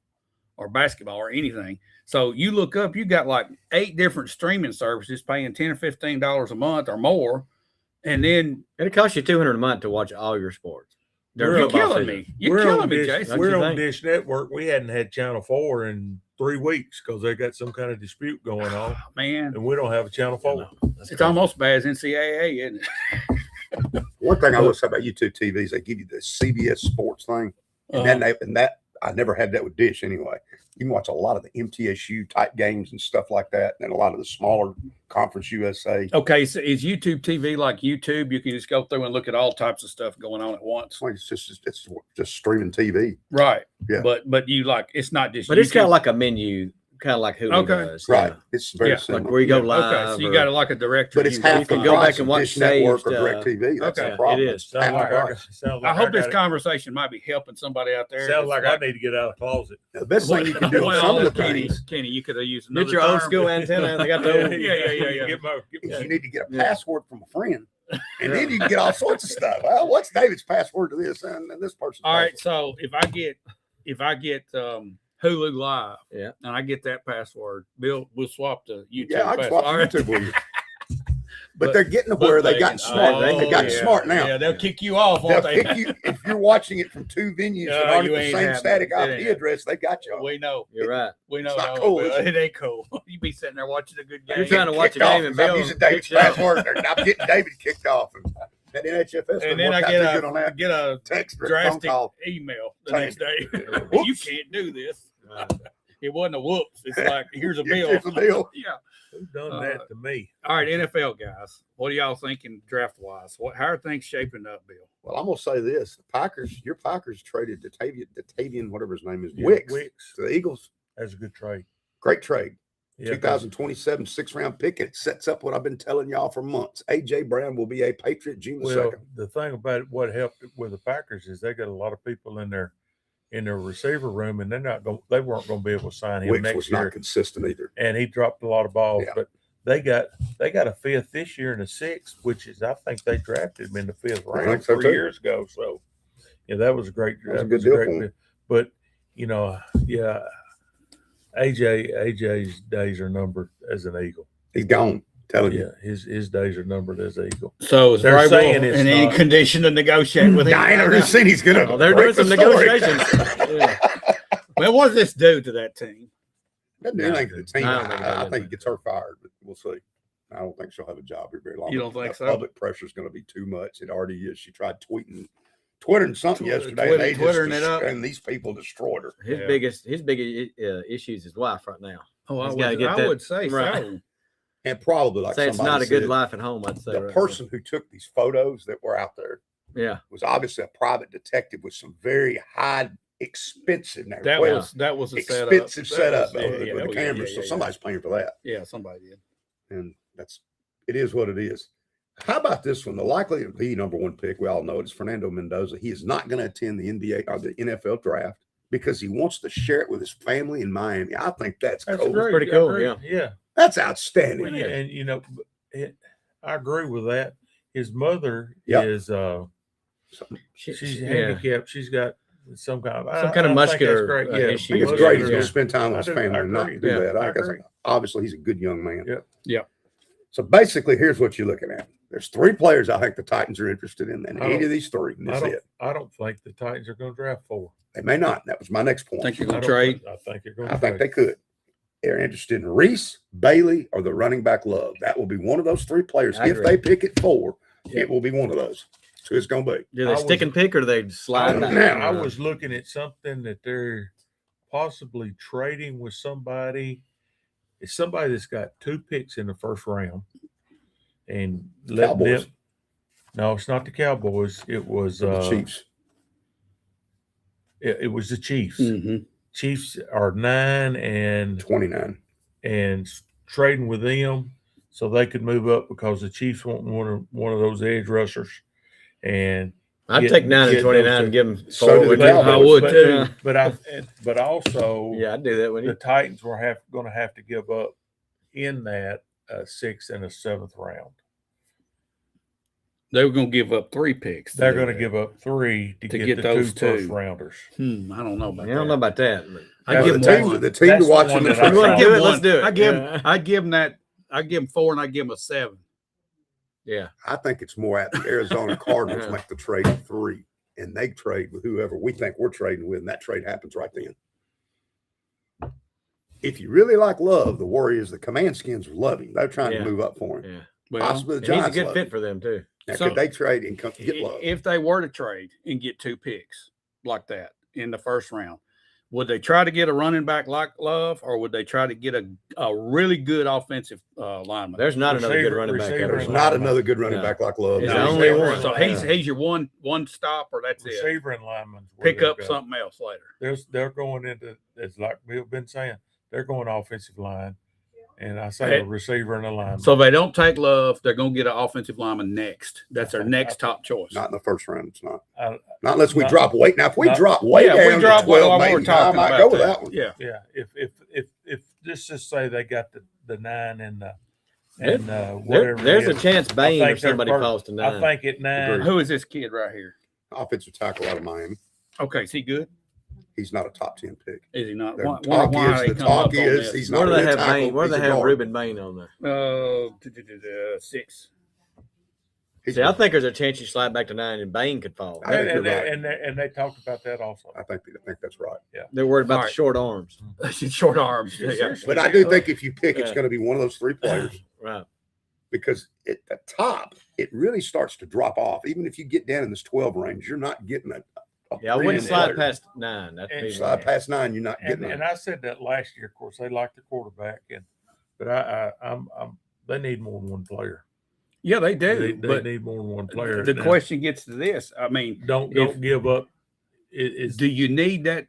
or basketball or anything. So you look up, you got like 8 different streaming services paying $10 or $15 a month or more, and then It'll cost you $200 a month to watch all your sports. We're you're on- killing me. You're We're killing on me, Dish- Jason. Don't We're you on think? Dish Network. We hadn't had Channel 4 in 3 weeks because they got some kind of dispute going on, Man, and we don't have a Channel 4. it's almost bad as NCAA, isn't it? One thing I will say about YouTube TV is they give you the CBS Sports thing, and that I never had that with Dish anyway. You can watch a lot of the MTSU type games and stuff like that, and a lot of the smaller Conference USA. Okay, so is YouTube TV like YouTube? You can just go through and look at all types of stuff going on at once. It's just streaming TV. Right. Yeah. But you like, it's not just But it's YouTube. kind of like a menu, kind of like Hulu Okay. does. Right. Yeah. It's very Yeah. similar. Like where you go Okay, live. so you or- got like a director. but it's half you can the go price back and of watch Dish Network or saved, DirecTV. That's okay, the problem. it is. Sounds like I hope this got conversation might be helping somebody out there. Sounds It's like I need to get out of the closet. The best thing you can do with Well, some of the Kenny, things Kenny, you could have used another Get your old term. school antenna. They got the old. Yeah. is you need to get a password from a friend, and then you can get all sorts of stuff. Well, what's David's password to this and this person's All right, password? so if I get Hulu Live, Yeah. and I get that password, Bill, we'll swap the YouTube. Yeah, I can password. swap All right. YouTube with you. But But- they're getting to where they got can- smart. They got yeah, smart now. Yeah, they'll kick you off, They'll won't they? kick you if you're watching it from 2 venues that No, aren't you at the ain't same having static it. It IP ain't. address. They got you. We know. You're right. We know. It's not no, cool, but is it? it ain't cool. You be sitting there watching a good game. You're trying to watch a Kicked off game and because I'm Bill using David's kicks you off. password. I'm getting David kicked off. And that NHFS and then I get a text or phone drastic call. email the Saying, next day. You "Whoops." can't do this. It wasn't a whoops. It's like, here's a bill. Here's the bill. Yeah. Who done that to me? All right, NFL guys, what are y'all thinking draft wise? How are things shaping up, Bill? Well, I'm gonna say this: the Packers, your Packers traded Datavian, whatever his name is, Yeah, Wicks Wicks. to the Eagles. That's a good trade. Great trade. Yeah, 2027 6th-round pick. It sets up what I've been telling y'all for months. AJ Brown will be a Patriot June the well, 2nd. the thing about it, what helped with the Packers is they got a lot of people in their receiver room, and they weren't going to be able to sign him Wicks next was year. not consistent either. And he dropped a lot of balls, Yeah. but they got a 5th this year and a 6th, which is I think they drafted him in the 5th I round think so 3 too. years ago. So yeah, that was a great. That was a good deal for him. But yeah, AJ's days are numbered as an Eagle. He's gone. Telling Yeah, his days are numbered as an Eagle. So is They're Vrabel saying it's in any not. condition to negotiate with him? I ain't ever seen he's gonna. Oh, they're doing break some the story. negotiations. Yeah. Well, what does this do to that team? Doesn't do anything to the team. I don't think I they think do. he gets her fired, but we'll see. I don't think she'll have a job here very long. You don't think The so? Public pressure is going to be too much. It already is. She tried twittering something yesterday, and they Twittering it up. and these people destroyed her. His Yeah. biggest issues is wife right now. Oh, He's gotta get I that would say right. so. And probably like Say it's somebody not a good said, life at home. I'd say the right person who took these photos that were out there now. Yeah. was obviously a private detective with some very high, expensive. That was a expensive setup That was- with yeah, the yeah, cameras. yeah, So yeah. somebody's paying for that, Yeah, somebody did. and it is what it is. How about this one? The likely to be number one pick, we all know it, is Fernando Mendoza. He is not going to attend the NBA or the NFL draft because he wants to share it with his family in Miami. I think that's cool. great. pretty I cool, agree. yeah. Yeah. That's outstanding. Well, yeah, and I agree with that. His mother Yep. is she's handicapped. She's got some kind of Some kind of muscular great. I issue. think it's Yeah. great he's Yeah. going to spend time with his I do- family I and not agree. do Yeah, that. I I guess agree. obviously he's a good young man. Yep. Yep. So basically, here's what you're looking at. There's 3 players I think the Titans are interested in, and I don't- any of these 3. And that's it. I don't think the Titans are going to draft 4. They may not. That was my next point. Think you're I gonna don't trade? think- I think they're going I to think trade. they could. They're interested in Reese, Bailey, or the running back Love. That will be one of those 3 players. I If agree. they pick it 4, Yeah. it will be one of those. So it's going to be. Do they I stick was- and pick or do they slide back? Now, I was looking at something that they're possibly trading with somebody. It's somebody that's got 2 picks in the first round, and letting Cowboys. them. No, it's not the Cowboys. It was The Chiefs. It was the Chiefs. Mm-hmm. Chiefs are 9 and 29. trading with them so they could move up because the Chiefs want one of those edge rushers. And I'd get- take 9 and get 29 those and give them So 4. do the wouldn't you? Cowboys. I would but, too. but also Yeah, I'd do that. Wouldn't the you? Titans were going to have to give up in that 6th and a 7th round. They were going to give up 3 picks. They're going to give up 3 to get the those 2 first 2. rounders. I don't know about I don't know about that. But I Well, give the them team, one. the team That's to watch the in one the that I first You wanna round. do it? Let's do it. I give Yeah. I'd give them that. I'd give them 4 and I'd give them a 7. Yeah. I think it's more apt the Arizona Cardinals Yeah. make the trade at 3, and they trade with whoever we think we're trading with, and that trade happens right then. If you really like Love, the Warriors, the Command Skins love him. They're trying Yeah. to move up for him. Yeah. Well, Possibly the And he's a Giants good love fit him. for them too. Now, So- could they trade and get Love? if they were to trade and get 2 picks like that in the first round, would they try to get a running back like Love, or would they try to get a really good offensive lineman? There's not another good Receiver- running back. receiver ever. There's and not lineman. another good running No. back like Love. He's No, the he's only got- one. So he's your one stop, or that's it. Receiver and linemen. Pick up something else later. They're going into, it's like Bill been saying, they're going offensive line. And I say a receiver and a lineman. So if they don't take Love, they're going to get an offensive lineman next. That's their next top choice. Not in the first round. It's not. I- Not unless we not- drop weight. Now, if we not- drop way yeah, down we drop to 12, what maybe we're talking I might about. go with that one. Yeah. Yeah, if let's just say they got the 9 and There- whatever. There's it a is. chance I Bain or think they're somebody first. falls to 9. I think at 9. Who is this kid right here? Offensive tackle out of Miami. Okay, is he good? He's not a top 10 pick. Is he not? The Why talk they is, come up on he's this? not Where do a they good have tackle. Bain? Where do He's they a have guard. Ruben Bain on there? 6. He's See, I good. think there's a chance you slide back to 9 and Bain could fall. I think And, you're right. and they talked about that also. I think that's right. They're worried about All the right. short arms. Short arms. Yeah, Yeah. seriously. But I do think if you pick, it's Yeah. going to be one of those 3 players Right. because at the top, it really starts to drop off. Even if you get down in this 12 range, you're not getting a Yeah, I premium wouldn't slide player. past 9. That'd And be Slide past 9, you're not getting And a I said that last year. Of course, they liked the quarterback, and But they need more than one player. Yeah, they do. They but need more than one player. the Now, question gets to this. I mean, don't give up. It's do you need that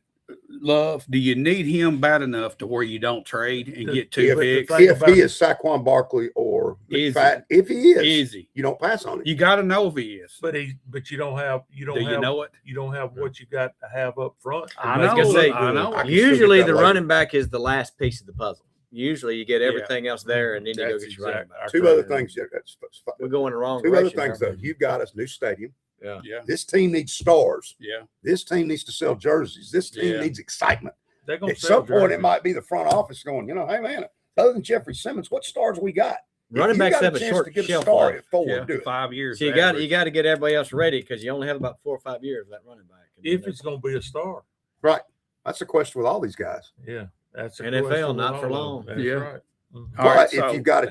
Love? Do you need him bad enough to where you don't trade and get two picks? If he is Saquon Barkley or McFadden, if he is, easy, you don't pass on him. You got to know if he is. But you don't have you know it? You don't have what you got to have up front. I know. Usually the running back is the last piece of the puzzle. Usually you get everything else there, and then you go get your running back. Two other things. We're going the wrong direction. Two other things, though. You've got a new stadium. Yeah. This team needs stars. Yeah. This team needs to sell jerseys. This team needs excitement. At some point, it might be the front office going, hey, man, other than Jeffrey Simmons, what stars we got? Running backs have a short shelf life. 5 years. So you got to get everybody else ready because you only have about 4 or 5 years of that running back. If it's going to be a star. Right. That's the question with all these guys. Yeah. That's NFL, not for long. That's right. But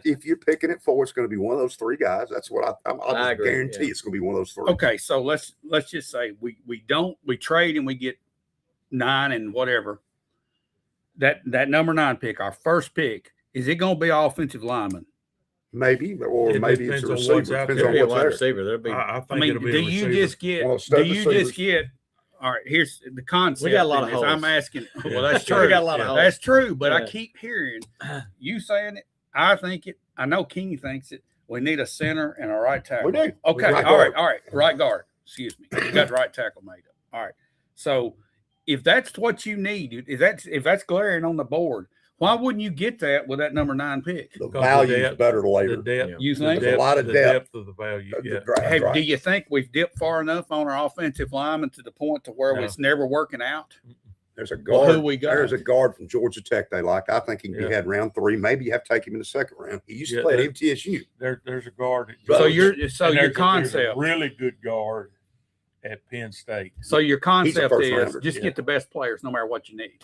if you're picking it for, it's going to be one of those three guys. That's what I guarantee it's going to be one of those three. Okay, so let's just say we trade and we get 9 and whatever. That number 9 pick, our first pick, is it going to be offensive lineman? Maybe, or maybe it's a receiver. Depends on what's there. Receiver. I mean, do you just get? All right, here's the concept. We got a lot of holes. I'm asking. Well, that's true. We got a lot of holes. That's true, but I keep hearing you saying it. I think it. I know Kenny thinks it. We need a center and a right tackle. We do. Okay. All right. Right guard. Excuse me. You got the right tackle made up. All right. So if that's what you need, if that's glaring on the board, why wouldn't you get that with that number 9 pick? The value is better later. The depth. You think? There's a lot of depth of the value. Yeah. Do you think we've dipped far enough on our offensive lineman to the point to where it's never working out? There's a guard. Who we got? There's a guard from Georgia Tech they like. I think he can be had round 3. Maybe you have to take him in the second round. He used to play at MTSU. There's a guard. So your concept, there's a really good guard at Penn State. So your concept is just get the best players, no matter what you need.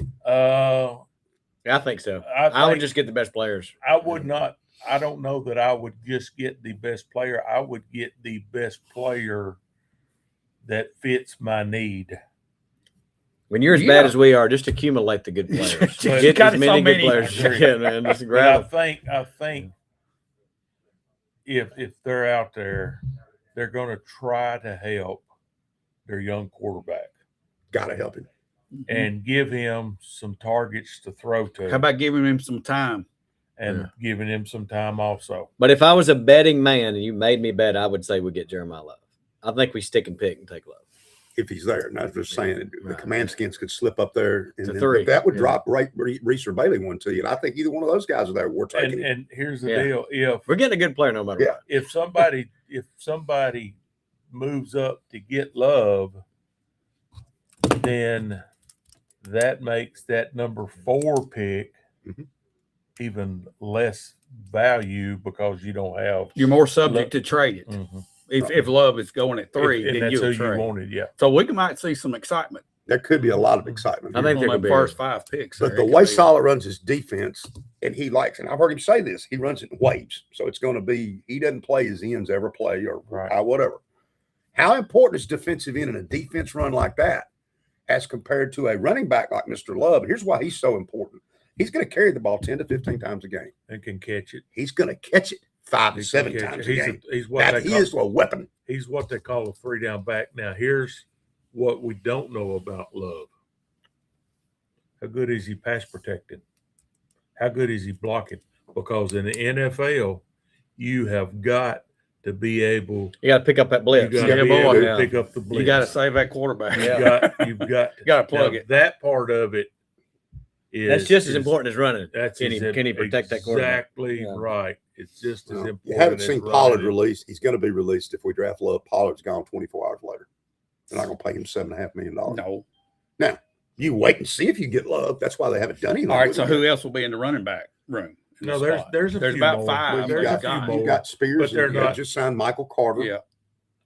I think so. I would just get the best players. I would not. I don't know that I would just get the best player. I would get the best player that fits my need. When you're as bad as we are, just accumulate the good players. Get as many good players. Yeah, man, just grab them. I think if they're out there, they're going to try to help their young quarterback. Got to help him. And give him some targets to throw to. How about giving him some time? And giving him some time also. But if I was a betting man and you made me bet, I would say we get Jeremiah Love. I think we stick and pick and take Love. If he's there. And I was just saying the command skins could slip up there. And to 3. That would drop Reese or Bailey one to you. And I think either one of those guys are there. We're taking and here's the deal. If we're getting a good player no matter what. If somebody moves up to get Love, then that makes that number 4 pick even less value because you don't have. You're more subject to trade it. If Love is going at 3, then that's who trade. You wanted, So we might see some excitement. There could be a lot of excitement. I think they're the first 5 picks. But the way Saleh runs his defense, and he likes, and I've heard him say this, he runs it in waves. So it's going to be, he doesn't play as ends ever play or whatever. How important is defensive end in a defense run like that as compared to a running back like Mr. Love? Here's why he's so important. He's going to carry the ball 10 to 15 times a game. And can catch it. He's going to catch it 5 to 7 times a game. He is a weapon. He's what they call a 3-down back. Now, here's what we don't know about Love. How good is he pass protecting? How good is he blocking? Because in the NFL, you have got to be able. You got to pick up that blitz. You got to be able to pick up the blitz. You got to save that quarterback. You've got to plug it. That part of it that's just as important as running. Can he protect that quarterback? Exactly right. It's just as important. You haven't seen Pollard released. He's going to be released if we draft Love. Pollard's gone 24 hours later. They're not going to pay him $7.5 million. No. Now, you wait and see if you get Love. That's why they haven't done anything. All right, so who else will be in the running back room? No, there's about more. 5. You've got Spears. But they're not just signed Michael Carter. Yeah.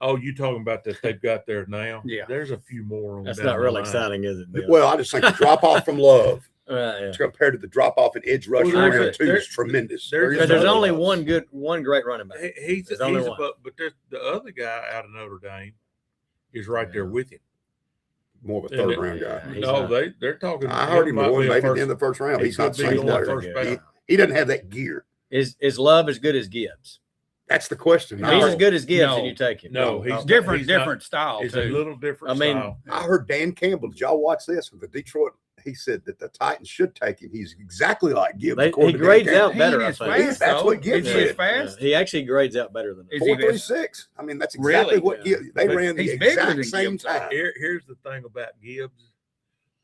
Oh, you talking about that they've got there now? Yeah. There's a few more on That's down not the real line. exciting, is it, Bill? Well, I just think the drop off from Love Right, compared to the drop off in edge rush round 2 is tremendous. There's only one great running back. He's only one. But there's the other guy out of Notre Dame is right there with him. More of a third round guy. No, they're talking. I heard him maybe at the end of the first round. He's not saying He doesn't have that gear. Is Love as good as Gibbs? That's the question. If he's as good as Gibbs, No. then you take him. No, he's different, he's not- different style. It's too. a little different I mean, style. I heard Dan Campbell. Did y'all watch this with the Detroit? He said that the Titans should take him. He's exactly like Gibbs. He according to Dan grades Campbell. out better, He I is think. fast, That's though. what Gibbs Is he as said. fast? He actually grades out better than Is that. he 4.36. I mean, that's exactly Really? what Gibbs. They But ran the he's bigger exact than same Gibbs. time. Here's the thing about Gibbs.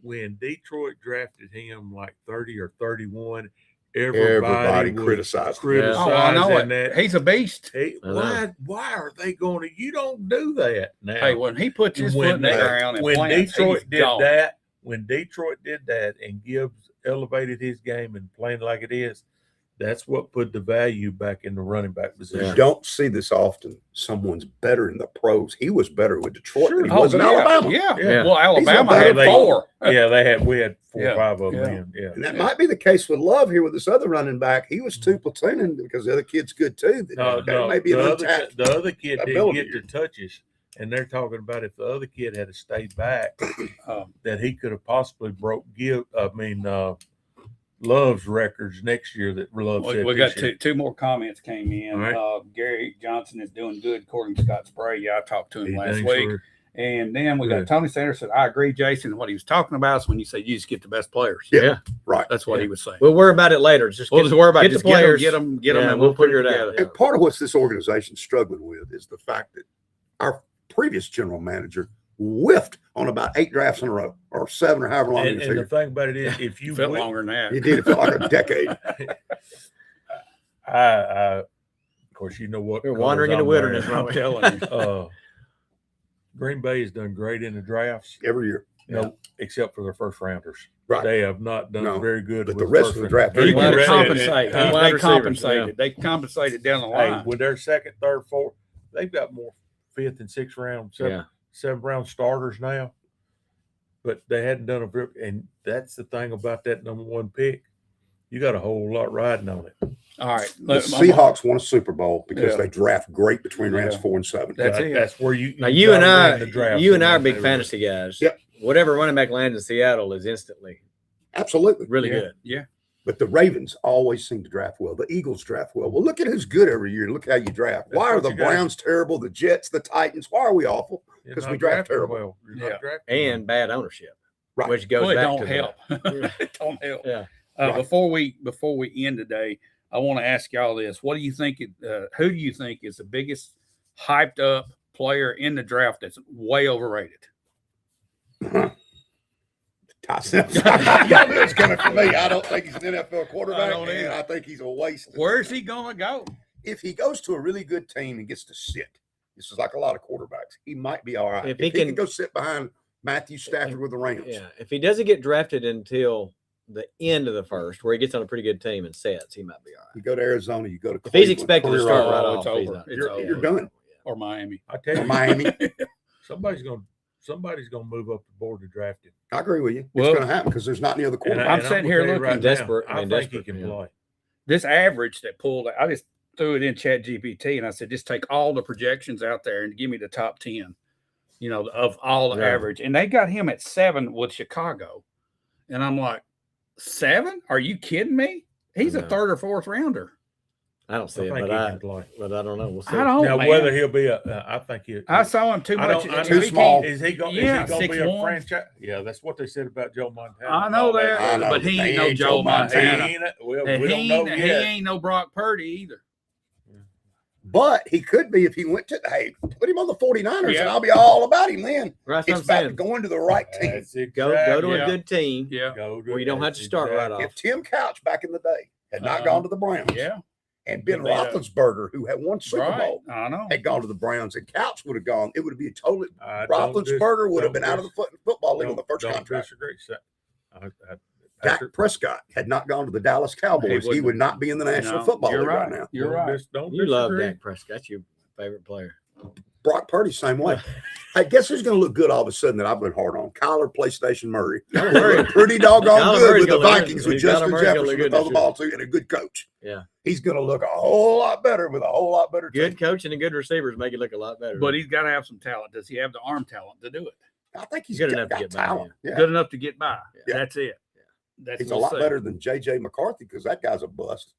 When Detroit drafted him like 30 or 31, everybody was criticized. Oh, I know criticizing it. that. He's a beast. Hey, I know. why are they going to? You don't do that now. Hey, when he puts his foot in the ground and when plants, Detroit he's did gone. that, when Detroit did that, and Gibbs elevated his game and playing like it is, that's what put the value back in the running back position. You don't see this often. Someone's better in the pros. He was better with Detroit Sure. than he was in yeah, Alabama. Yeah. Yeah. Well, Alabama He's had a- four. Yeah, we had 4 Yeah, or 5 of them. yeah. In, yeah. And that might be the case with Love here with this other running back. He was two platooning because the other kid's good too. No, That may be an untapped the other kid didn't ability. get the touches, and they're talking about if the other kid had stayed back, that he could have possibly broke Love's records next year. That Love said We got this year. two more comments came in. All right. Gary Johnson is doing good according to Scott Spray. Yeah, I talked to him He last dang week. sure- And then we got Good. Tony Sanders said, I agree, Jason. What he was talking about is when you say you just get the best players. Yeah. Right. That's what Yeah. he was saying. We'll worry about it later. Just We'll just worry about get just the players. get them, Yeah, and we'll put figure it out. together. Yeah. And part of what this organization's struggling with is the fact that our previous general manager whiffed on about 8 drafts in a row or 7 or however long he was And the here. thing about it is, if you Felt win- longer than that. He did it for like a decade. of course, you know what? We're colors wandering in the I'm wilderness, wearing. I'm telling you. Green Bay has done great in the drafts, Every year. no, except for their first rounders. Right. They have not done No, very good. but with the rest first of the round- draft, They wide receivers. compensate. Yeah. Wide They receivers, compensated. They compensated down the line. with their second, third, fourth, they've got more 5th and 6th round, Yeah. 7th round starters now. But they hadn't done and that's the thing about that number 1 pick. You got a whole lot riding on it. All right. The Look, Seahawks won a Super Bowl because Yeah. they draft great between rounds Yeah. 4 and 7. That's it. That's where you Now you and gotta I, win the draft you and in I are that big neighborhood. fantasy guys. Yep. Whatever running back lands in Seattle is instantly Absolutely. really yeah, good. Yeah. But the Ravens always seem to draft well. The Eagles draft well. Well, look at who's good every year. Look how you draft. That's Why are what the you gotta- Browns terrible? The Jets, the Titans. Why are we awful? You're 'Cause not we draft drafting terrible. well. You're not Yeah. drafting And bad ownership, Right. which goes Well, it back don't to help. that. It don't help. Yeah. Right. Before we end today, I want to ask y'all this: what do you think? Who do you think is the biggest hyped up player in the draft that's way overrated? Tyson. Y'all knew it's coming from me. I don't think he's an NFL quarterback, I don't either. and I think he's a waste. Where's he gonna go? If he goes to a really good team and gets to sit, this is like a lot of quarterbacks. He might be all right. If If he he can can- go sit behind Matthew Stafford with the Rams. Yeah. If he doesn't get drafted until the end of the first, where he gets on a pretty good team and sets, he might be all right. You go to Arizona, you go to If he's Cleveland, expected to career start all, right Oh, off, it's he's over. not. It's You're, over. you're done. Or Miami? I tell Or you, Miami. somebody's gonna move up the board to draft him. I agree with you. It's Well- going to happen because there's not any other And quarterback. I'm and sitting gonna here tell you looking right now, desperate. I I mean, think desperate, he can yeah. play. This average that pulled, I just threw it in Chat GPT and I said, just take all the projections out there and give me the top 10, of all the Yeah. average. And they got him at 7 with Chicago. And I'm like, 7? Are you kidding me? He's a No. 3rd or 4th rounder. I don't see I it, think but he I can play. don't know. We'll see. I don't Now, man. whether he'll be I think he. I saw him too I much. don't- I if Too know- he small. can't- Is he going? Yeah, is he going to be a 6'1". franchise? Yeah, that's what they said about Joe Montana. I know and all that, I know, but he but ain't he no ain't Joe Joe Montana. He ain't, well, And we don't know he yet. ain't no Brock Purdy either. But he could be if he went to, hey, put him on the 49ers Yeah. and I'll be all about him then. That's what It's I'm about saying. going to the right team. That's Go exactly- to Yeah. a good team Yeah. Go to- where you don't have to start right off. If Tim Couch back in the day had not Uh-huh. gone to the Browns Yeah. and Ben He'd be a- Roethlisberger, who had won Super Right. Bowl, I know. had gone to the Browns and Couch would have gone, it would be a totally, I don't dis- Roethlisberger would have don't been out of the football league on the first don't contract. disagree. Dak Prescott had not gone to the Dallas Cowboys, he wouldn't would have. not be in the National No, Football you're League right right. now. You're right. Don't You love disagree. Dak Prescott. That's your favorite player. Brock Purdy, same way. Hey, guess who's going to look good all of a sudden that I've been hard on? Kyler PlayStation Murray. Kyler Murray. Look pretty doggone Kyler good Murray's with the gonna look Vikings good. with Kyler Justin Murray's gonna Jefferson look to good throw this the year. ball to and a good coach. Yeah. He's going to look a whole lot better with a whole lot better Good team. coaching and good receivers make it look a lot better. But he's got to have some talent. Does he have the arm talent to do it? I think he's Good got, enough to got get by, talent. Yeah. Good enough to get by. Yeah. That's it. That's He's a we'll lot see. better than J.J. McCarthy because that guy's a bust.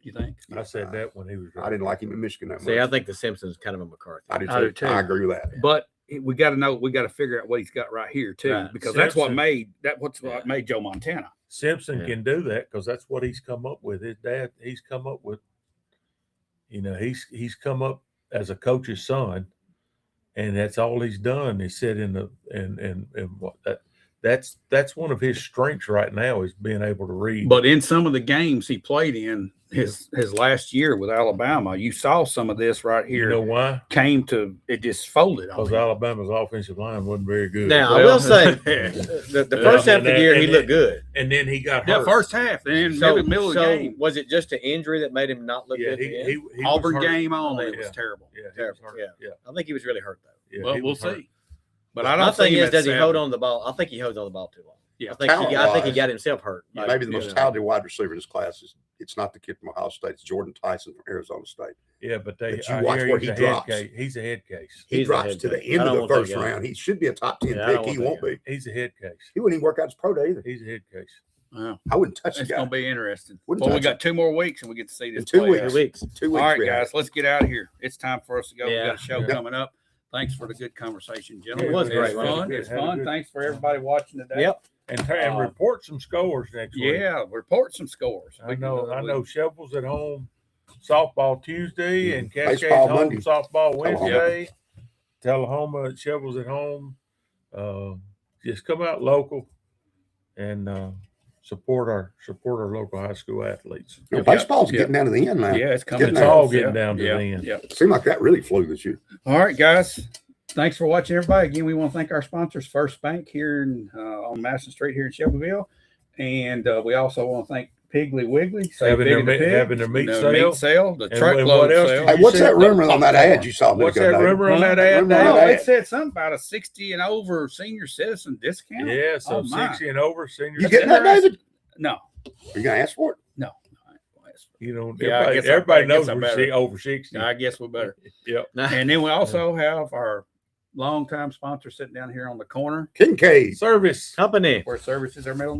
You think? I said that when he was. I didn't like him in Michigan that much. See, I think the Simpsons kind of a McCarthy. I do I do too. too. I agree with that. But we got to know. We got to figure out what he's got right here too, Right. because that's what Simpson. made what made Joe Montana. Simpson Yeah. can do that because that's what he's come up with. His dad, he's come up with. He's come up as a coach's son, and that's all he's done. He said and what that's one of his strengths right now is being able to read. But in some of the games he played in his last year with Alabama, you saw some of this right you here. know why? Came to it just folded on Because him. Alabama's offensive line wasn't very good. Now, I Well, will say, the Yeah, first half of and the year, he and looked good. and then he got Yeah, hurt. first half, and then middle of the game. Was it just an injury that made him not look Yeah, good? he at the end? was Auburn hurt. game on, it Yeah. was terrible. Yeah, he was Terrible, hurt. yeah. Yeah. I think he was really hurt though. Yeah, Well, he we'll was hurt. see. But I don't My thing see him is, at does he hold 7. on the ball? I think he holds on the ball too long. Yeah. I think he Talent-wise, got himself hurt. Yeah, Maybe the you most know. talented wide receiver in this class is it's not the kid from Ohio State. It's Jordan Tyson from Arizona State. Yeah, but But you I watch hear where he's he a head drops. case. He's a head case. He He's a drops head to the case. end I of don't the want that first guy. round. He should be a top 10 Yeah, I pick. don't He want won't that be. He's a head case. He wouldn't even work out his pro day either. He's a head case. Wow. I wouldn't touch the It's guy. going to be interesting. Wouldn't Well, we touch got him. 2 more weeks and we get to see this In 2 play weeks. out. 2 weeks. 2 weeks. All right, we have. guys, let's get out of here. It's time for us to go. Yeah. We got a show Yeah. coming up. Thanks for the good conversation, gentlemen. It was It's great, wasn't fun. it? It's Had a fun. good- Thanks for everybody watching today. Yep. And report some scores next week. Yeah, report some scores. I know Shovels at home softball Tuesday and Cascade's Baseball home Monday. softball Tullahoma. Wednesday. Tullahoma Shovels at home. Just come out local and support our local high school athletes. You know, baseball's getting down to the end now. Yeah, it's coming. Getting It's there. all getting down to yeah, the end. Yeah. Seemed like that really flew this year. All right, guys. Thanks for watching, everybody. Again, we want to thank our sponsors, First Bank here on Madison Street here in Shelbyville. And we also want to thank Piggly Wiggly. Having their meat sale. The And truckload what else sale. did Hey, what's say that rumor on that ad you saw? a minute What's ago, that David? rumor on that Huh? ad, Rumor on No, that it ad? said something about a 60 and over senior citizen discount. Yeah, so Oh, my. 60 and over senior. You getting that, David? No. You gonna ask for it? No. You know, Yeah, I everybody, guess I everybody guess knows I we're better. over 60. I guess we better. Yep. And then we also have our longtime sponsor sitting down here on the corner Kincaid. Service. Company. where services are middle